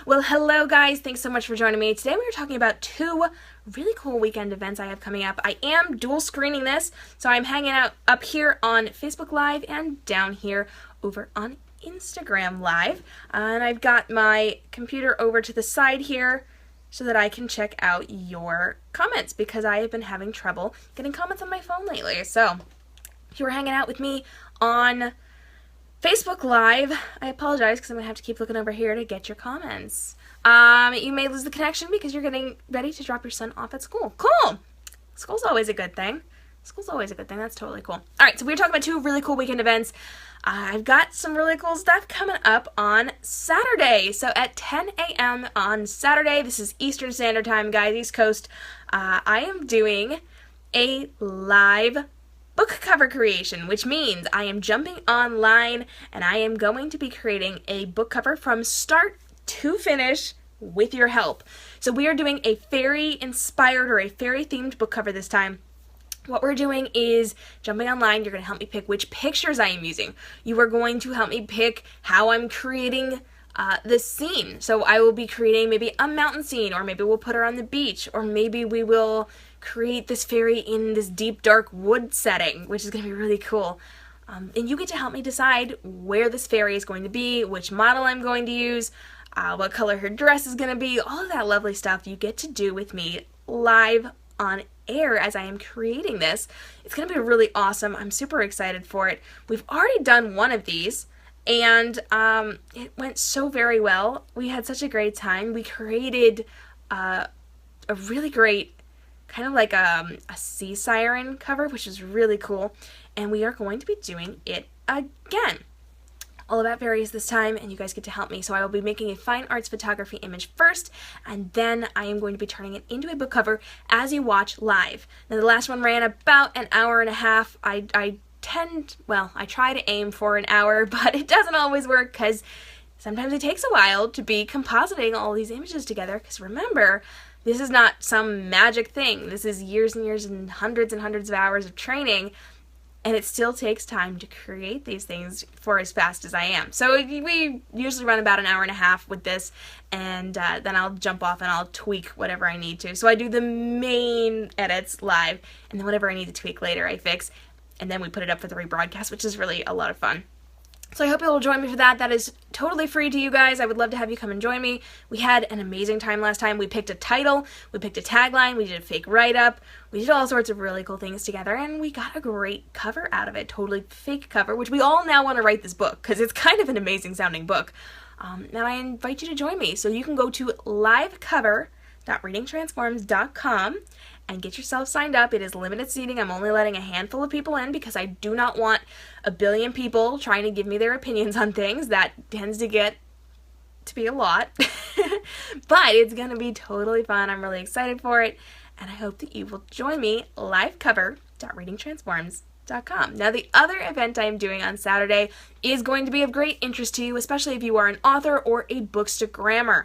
Well, hello guys, thanks so much for joining me. Today we are talking about two really cool weekend events I have coming up. I am dual screening this, so I'm hanging out up here on Facebook Live and down here over on Instagram Live. And I've got my computer over to the side here so that I can check out your comments because I have been having trouble getting comments on my phone lately. So, if you were hanging out with me on Facebook Live, I apologize because I'm going to have to keep looking over here to get your comments. You may lose the connection because you're getting ready to drop your son off at school. Cool! School's always a good thing. School's always a good thing. That's totally cool. Alright, so we're talking about two really cool weekend events. I've got some really cool stuff coming up on Saturday. So at 10 a.m. on Saturday, this is Eastern Standard Time, guys, East Coast, I am doing a live book cover creation, which means I am jumping online and I am going to be creating a book cover from start to finish with your help. So we are doing a fairy inspired or a fairy themed book cover this time. What we're doing is jumping online. You're going to help me pick which pictures I am using. You are going to help me pick how I'm creating the scene. So I will be creating maybe a mountain scene, or maybe we'll put her on the beach, or maybe we will create this fairy in this deep dark wood setting, which is going to be really cool. And you get to help me decide where this fairy is going to be, which model I'm going to use, what color her dress is going to be, all of that lovely stuff you get to do with me live on air as I am creating this. It's going to be really awesome. I'm super excited for it. We've already done one of these, and it went so very well. We had such a great time. We created a really great kind of like a sea siren cover, which is really cool, and we are going to be doing it again. All of that varies this time, and you guys get to help me. So I will be making a fine arts photography image first, and then I am going to be turning it into a book cover as you watch live. Now, the last one ran about an hour and a half. I try to aim for an hour, but it doesn't always work because sometimes it takes a while to be compositing all these images together, because remember, this is not some magic thing. This is years and years and hundreds of hours of training, and it still takes time to create these things for as fast as I am. So we usually run about an hour and a half with this, and then I'll jump off and I'll tweak whatever I need to. So I do the main edits live, and then whatever I need to tweak later I fix, and then we put it up for the rebroadcast, which is really a lot of fun. So I hope you'll join me for that. That is totally free to you guys. I would love to have you come and join me. We had an amazing time last time. We picked a title, we picked a tagline, we did a fake write-up, we did all sorts of really cool things together, and we got a great cover out of it. Totally fake cover, which we all now want to write this book, because it's kind of an amazing sounding book. And I invite you to join me. So you can go to livecover.readingtransforms.com and get yourself signed up. It is limited seating. I'm only letting a handful of people in because I do not want a billion people trying to give me their opinions on things. That tends to get to be a lot. But it's going to be totally fun. I'm really excited for it, and I hope that you will join me. Livecover.readingtransforms.com. Now, the other event I am doing on Saturday is going to be of great interest to you, especially if you are an author or a Bookstagrammer.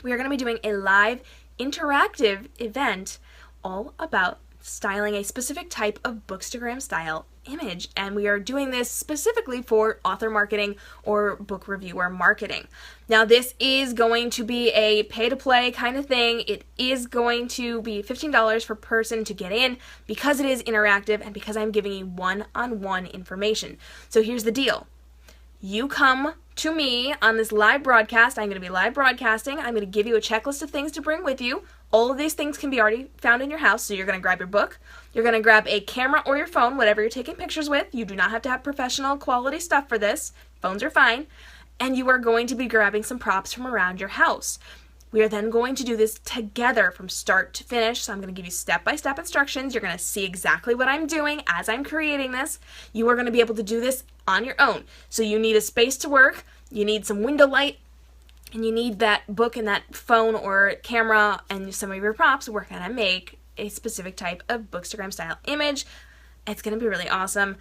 We are going to be doing a live interactive event all about styling a specific type of Bookstagram style image, and we are doing this specifically for author marketing or book reviewer marketing. Now, this is going to be a pay-to-play kind of thing. It is going to be $15 per person to get in because it is interactive and because I'm giving you one-on-one information. So here's the deal. You come to me on this live broadcast. I'm going to be live broadcasting. I'm going to give you a checklist of things to bring with you. All of these things can be already found in your house, so you're going to grab your book. You're going to grab a camera or your phone, whatever you're taking pictures with. You do not have to have professional quality stuff for this. Phones are fine. And you are going to be grabbing some props from around your house. We are then going to do this together from start to finish. So I'm going to give you step-by-step instructions. You're going to see exactly what I'm doing as I'm creating this. You are going to be able to do this on your own. So you need a space to work. You need some window light. And you need that book and that phone or camera and some of your props. We're going to make a specific type of Bookstagram style image. It's going to be really awesome.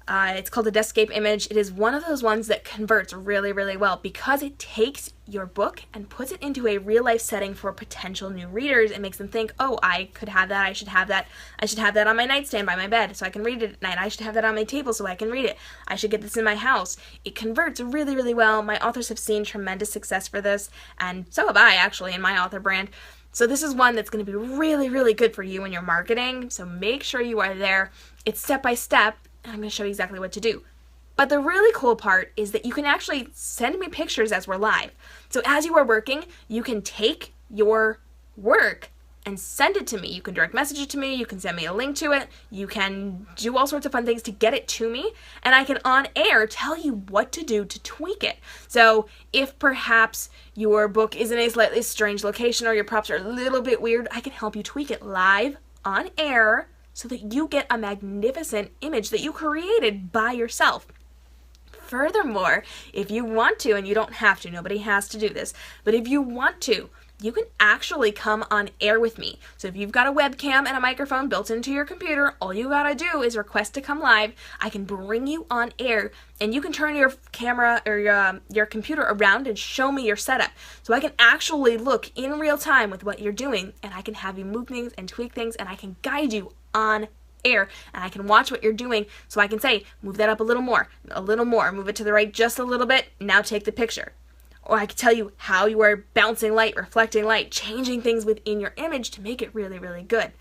It's called a Deskscape image. It is one of those ones that converts really, really well because it takes your book and puts it into a real life setting for potential new readers. It makes them think, oh, I could have that, I should have that. I should have that on my nightstand by my bed so I can read it at night. I should have that on my table so I can read it. I should get this in my house. It converts really, really well. My authors have seen tremendous success for this, and so have I actually in my author brand. So this is one that's going to be really, really good for you in your marketing. So make sure you are there. It's step by step. I'm going to show you exactly what to do. But the really cool part is that you can actually send me pictures as we're live. So as you are working, you can take your work and send it to me. You can direct message it to me. You can send me a link to it. You can do all sorts of fun things to get it to me. And I can on air tell you what to do to tweak it. So if perhaps your book is in a slightly strange location or your props are a little bit weird, I can help you tweak it live on air so that you get a magnificent image that you created by yourself. Furthermore, if you want to, and you don't have to, nobody has to do this, but if you want to, you can actually come on air with me. So if you've got a webcam and a microphone built into your computer, all you gotta do is request to come live. I can bring you on air, and you can turn your camera or your computer around and show me your setup. So I can actually look in real time with what you're doing, and I can have you move things and tweak things, and I can guide you on air, and I can watch what you're doing, so I can say, move that up a little more, move it to the right just a little bit, now take the picture. Or I can tell you how you are bouncing light, reflecting light, changing things within your image to make it really, really good.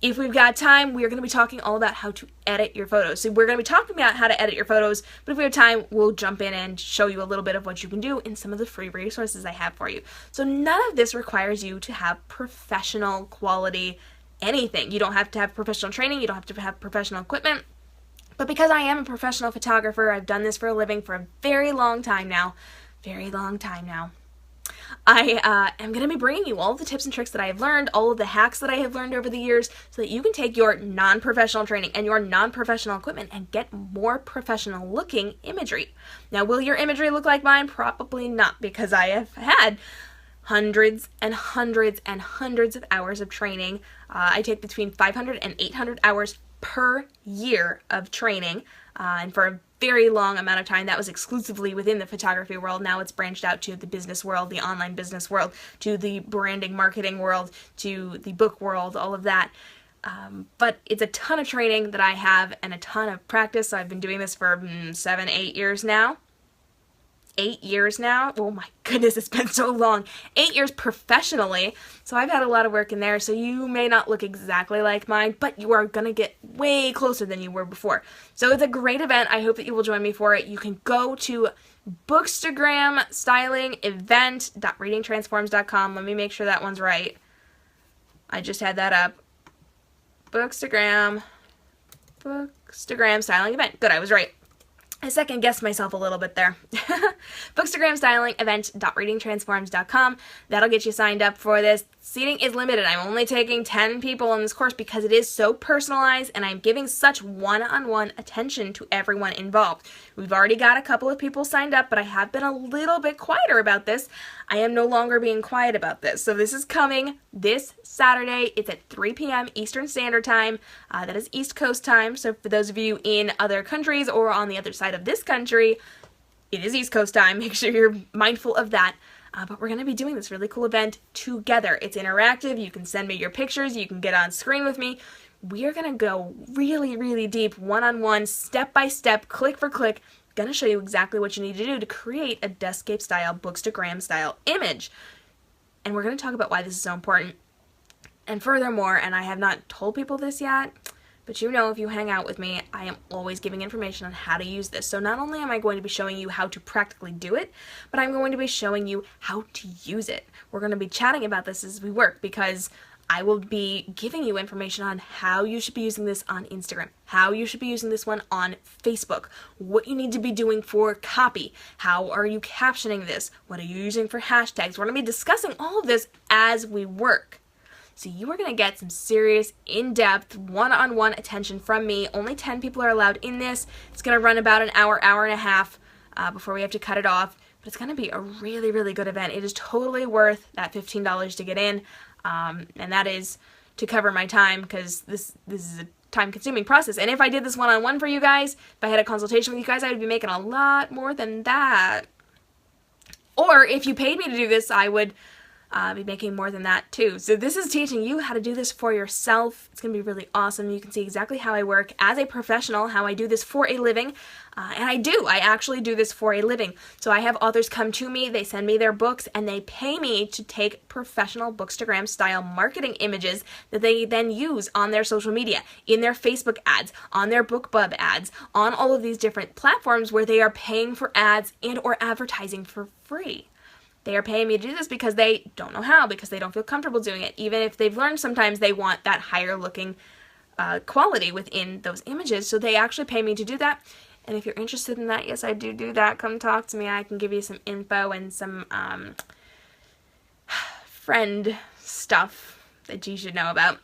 If we've got time, we're going to be talking all about how to edit your photos. So we're going to be talking about how to edit your photos, but if we have time, we'll jump in and show you a little bit of what you can do in some of the free resources I have for you. So none of this requires you to have professional quality anything. You don't have to have professional training. You don't have to have professional equipment. But because I am a professional photographer, I've done this for a living for a very long time now. I am going to be bringing you all of the tips and tricks that I have learned, all of the hacks that I have learned over the years, so that you can take your non-professional training and your non-professional equipment and get more professional looking imagery. Now, will your imagery look like mine? Probably not, because I have had hundreds and hundreds and hundreds of hours of training. I take between 500 and 800 hours per year of training, and for a very long amount of time that was exclusively within the photography world. Now it's branched out to the business world, the online business world, to the branding marketing world, to the book world, all of that. But it's a ton of training that I have and a ton of practice. So I've been doing this for 7, 8 years now. 8 years now. Oh my goodness, it's been so long. 8 years professionally. So I've had a lot of work in there. So you may not look exactly like mine, but you are going to get way closer than you were before. So it's a great event. I hope that you will join me for it. You can go to Bookstagram styling event.readingtransforms.com. Let me make sure that one's right. I just had that up. Bookstagram styling event. Good, I was right. I second guessed myself a little bit there. Bookstagram styling event.readingtransforms.com. That'll get you signed up for this. Seating is limited. I'm only taking 10 people in this course because it is so personalized and I'm giving such one-on-one attention to everyone involved. We've already got a couple of people signed up, but I have been a little bit quieter about this. I am no longer being quiet about this. So this is coming this Saturday. It's at 3 p.m. Eastern Standard Time. That is East Coast time. So for those of you in other countries or on the other side of this country, it is East Coast time. Make sure you're mindful of that. But we're going to be doing this really cool event together. It's interactive. You can send me your pictures. You can get on screen with me. We are going to go really, really deep, one-on-one, step-by-step, click for click. Going to show you exactly what you need to do to create a Deskscape style, Bookstagram style image. And we're going to talk about why this is so important. And furthermore, and I have not told people this yet, but you know, if you hang out with me, I am always giving information on how to use this. So not only am I going to be showing you how to practically do it, but I'm going to be showing you how to use it. We're going to be chatting about this as we work because I will be giving you information on how you should be using this on Instagram, how you should be using this one on Facebook, what you need to be doing for copy, how are you captioning this, what are you using for hashtags. We're going to be discussing all of this as we work. So you are going to get some serious, in-depth, one-on-one attention from me. Only 10 people are allowed in this. It's going to run about an hour, hour and a half before we have to cut it off. But it's going to be a really, really good event. It is totally worth that $15 to get in. And that is to cover my time because this is a time-consuming process. And if I did this one-on-one for you guys, if I had a consultation with you guys, I would be making a lot more than that. Or if you paid me to do this, I would be making more than that too. So this is teaching you how to do this for yourself. It's going to be really awesome. You can see exactly how I work as a professional, how I do this for a living. And I actually do this for a living. So I have authors come to me, they send me their books, and they pay me to take professional Bookstagram style marketing images that they then use on their social media, in their Facebook ads, on their BookBub ads, on all of these different platforms where they are paying for ads and or advertising for free. They are paying me to do this because they don't know how, because they don't feel comfortable doing it. Even if they've learned, sometimes they want that higher looking quality within those images. So they actually pay me to do that. And if you're interested in that, yes, I do that. Come talk to me. I can give you some info and some friend stuff that you should know about.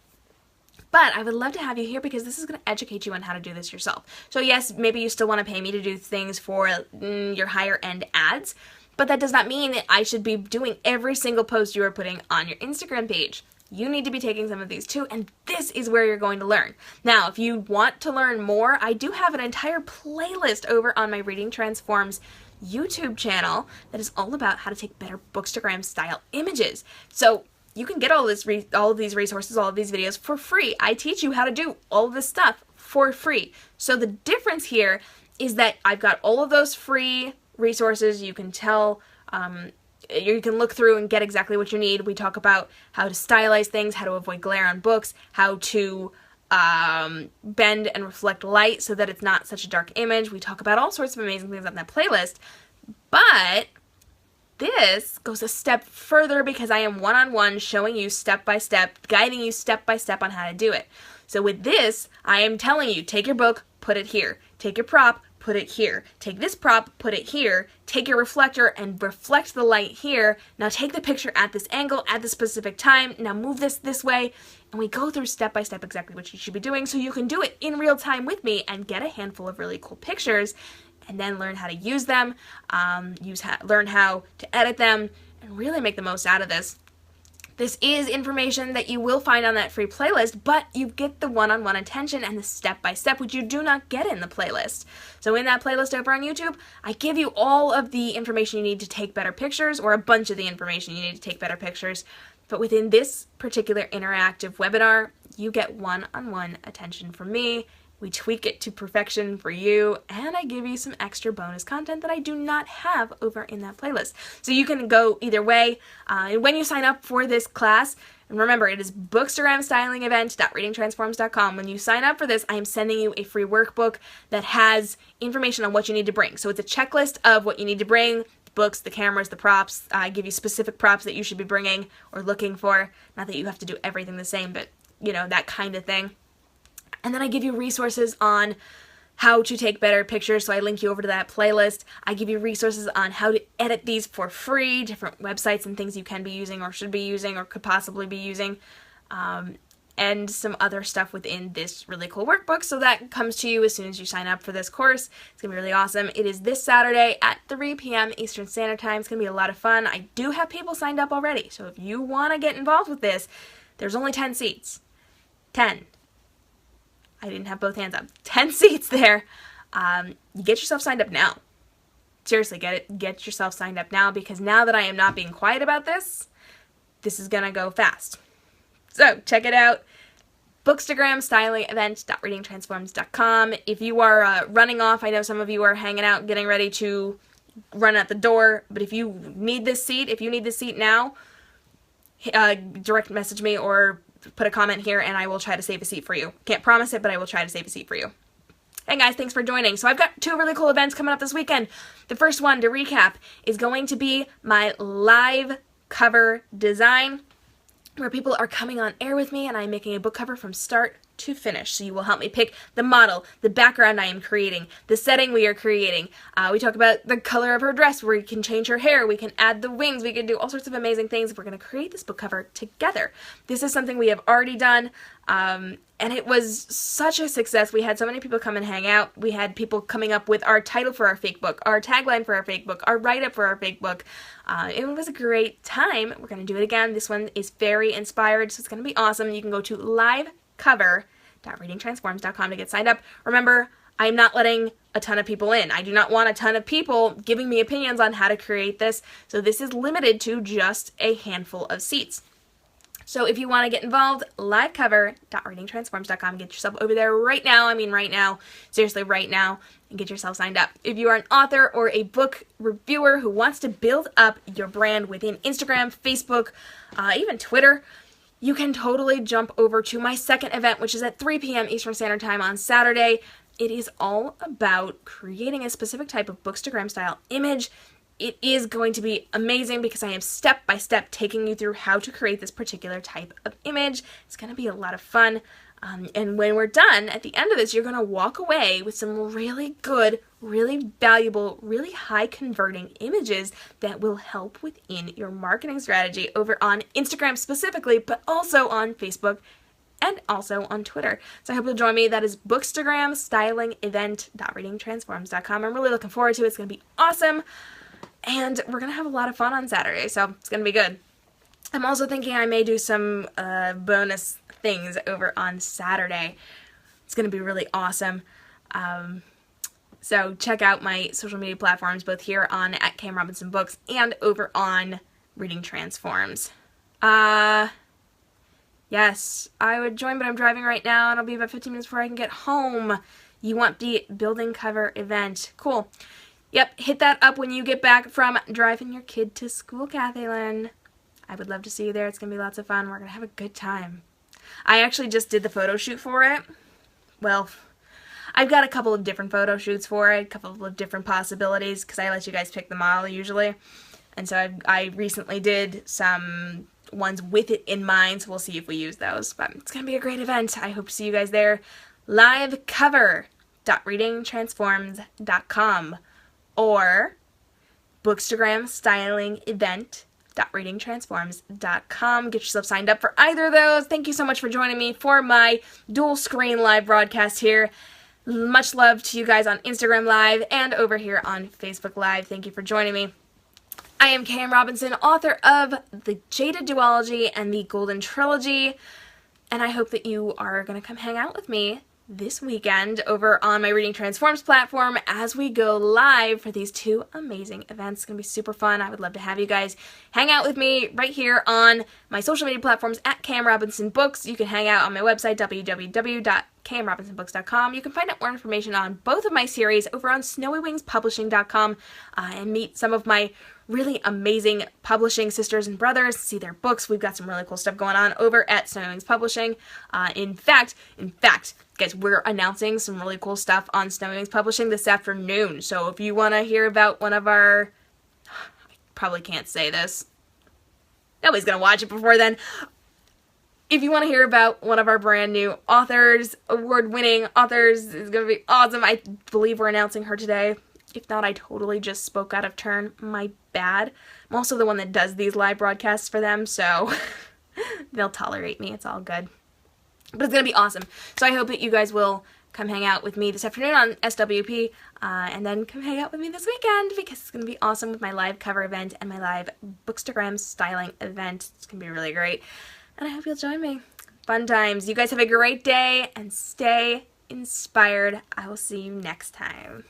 But I would love to have you here because this is going to educate you on how to do this yourself. So yes, maybe you still want to pay me to do things for your higher end ads, but that does not mean that I should be doing every single post you are putting on your Instagram page. You need to be taking some of these too, and this is where you're going to learn. Now, if you want to learn more, I do have an entire playlist over on my Reading Transforms YouTube channel that is all about how to take better Bookstagram style images. So you can get all of these resources, all of these videos for free. I teach you how to do all of this stuff for free. So the difference here is that I've got all of those free resources. You can tell, you can look through and get exactly what you need. We talk about how to stylize things, how to avoid glare on books, how to bend and reflect light so that it's not such a dark image. We talk about all sorts of amazing things on that playlist. But this goes a step further because I am one-on-one showing you step-by-step, guiding you step-by-step on how to do it. So with this, I am telling you, take your book, put it here. Take your prop, put it here. Take this prop, put it here. Take your reflector and reflect the light here. Now take the picture at this angle, at this specific time. Now move this way. And we go through step by step exactly what you should be doing so you can do it in real time with me and get a handful of really cool pictures and then learn how to use them, learn how to edit them, and really make the most out of this. This is information that you will find on that free playlist, but you get the one-on-one attention and the step-by-step, which you do not get in the playlist. So in that playlist over on YouTube, I give you all of the information you need to take better pictures, or a bunch of the information you need to take better pictures. But within this particular interactive webinar, you get one-on-one attention from me. We tweak it to perfection for you, and I give you some extra bonus content that I do not have over in that playlist. So you can go either way. And when you sign up for this class, and remember, it is bookstagramstylingevent.readingtransforms.com. When you sign up for this, I am sending you a free workbook that has information on what you need to bring. So it's a checklist of what you need to bring, the books, the cameras, the props. I give you specific props that you should be bringing or looking for. Not that you have to do everything the same, but, you know, that kind of thing. And then I give you resources on how to take better pictures, so I link you over to that playlist. I give you resources on how to edit these for free, different websites and things you can be using or should be using or could possibly be using, and some other stuff within this really cool workbook. So that comes to you as soon as you sign up for this course. It's going to be really awesome. It is this Saturday at 3 p.m. Eastern Standard Time. It's going to be a lot of fun. I do have people signed up already, so if you want to get involved with this, there's only 10 seats. 10. I didn't have both hands up. 10 seats there. You get yourself signed up now. Seriously, get yourself signed up now, because now that I am not being quiet about this, this is gonna go fast. So check it out. Bookstagramstylingevent.readingtransforms.com. If you are running off, I know some of you are hanging out, getting ready to run out the door, but if you need this seat, now, direct message me or put a comment here and I will try to save a seat for you. Can't promise it, but I will try to save a seat for you. Hey guys, thanks for joining. So I've got 2 really cool events coming up this weekend. The first one, to recap, is going to be my live cover design, where people are coming on air with me and I'm making a book cover from start to finish. So you will help me pick the model, the background I am creating, the setting we are creating. We talk about the color of her dress, where we can change her hair, we can add the wings, we can do all sorts of amazing things. We're going to create this book cover together. This is something we have already done, and it was such a success. We had so many people come and hang out. We had people coming up with our title for our fake book, our tagline for our fake book, our write-up for our fake book. It was a great time. We're going to do it again. This one is very inspired, so it's going to be awesome. You can go to livecover.readingtransforms.com www.readingtransforms.com to get signed up. Remember, I'm not letting a ton of people in. I do not want a ton of people giving me opinions on how to create this, so this is limited to just a handful of seats. So if you want to get involved, livecover.readingtransforms.com. Get yourself over there right now. I mean right now. Seriously, right now. And get yourself signed up. If you are an author or a book reviewer who wants to build up your brand within Instagram, Facebook, even Twitter, you can totally jump over to my second event, which is at 3 p.m. Eastern Standard Time on Saturday. It is all about creating a specific type of Bookstagram style image. It is going to be amazing because I am step by step taking you through how to create this particular type of image. It's going to be a lot of fun. And when we're done, at the end of this, you're going to walk away with some really good, really valuable, really high converting images that will help within your marketing strategy over on Instagram specifically, but also on Facebook and also on Twitter. So I hope you'll join me. That is Bookstagram styling event.readingtransforms.com. I'm really looking forward to it. It's going to be awesome. And we're going to have a lot of fun on Saturday, so it's going to be good. I'm also thinking I may do some bonus things over on Saturday. It's going to be really awesome. So check out my social media platforms, both here on at k.m.robinson books and over on Reading Transforms. Yes, I would join, but I'm driving right now, and it'll be about 15 minutes before I can get home. You want the building cover event. Cool. Yep, hit that up when you get back from driving your kid to school, Kathy Lynn. I would love to see you there. It's going to be lots of fun. We're going to have a good time. I actually just did the photo shoot for it. Well, I've got a couple of different photo shoots for it, a couple of different possibilities, because I let you guys pick the model usually. And so I recently did some ones with it in mind, so we'll see if we use those. But it's going to be a great event. I hope to see you guys there. livecover.readingtransforms.com or Bookstagram styling event.readingtransforms.com. Get yourself signed up for either of those. Thank you so much for joining me for my dual screen live broadcast here. Much love to you guys on Instagram Live and over here on Facebook Live. Thank you for joining me. I am K.m. Robinson, author of The Jaded Duology and the Golden Trilogy, and I hope that you are going to come hang out with me this weekend over on my Reading Transforms platform as we go live for these two amazing events. It's going to be super fun. I would love to have you guys hang out with me right here on my social media platforms at k.m.robinson books. You can hang out on my website, www.k.m.robinsonbooks.com. You can find out more information on both of my series over on snowywingspublishing.com and meet some of my really amazing publishing sisters and brothers, see their books. We've got some really cool stuff going on over at Snowy Wings Publishing. In fact, guys, we're announcing some really cool stuff on Snowy Wings Publishing this afternoon. So if you want to hear about one of our, I probably can't say this. Nobody's going to watch it before then. If you want to hear about one of our brand new authors, award-winning authors, it's going to be awesome. I believe we're announcing her today. If not, I totally just spoke out of turn. My bad. I'm also the one that does these live broadcasts for them, so they'll tolerate me. It's all good. But it's going to be awesome. So I hope that you guys will come hang out with me this afternoon on SWP, and then come hang out with me this weekend, because it's going to be awesome with my live cover event and my live Bookstagram styling event. It's going to be really great. And I hope you'll join me. Fun times. You guys have a great day, and stay inspired. I will see you next time.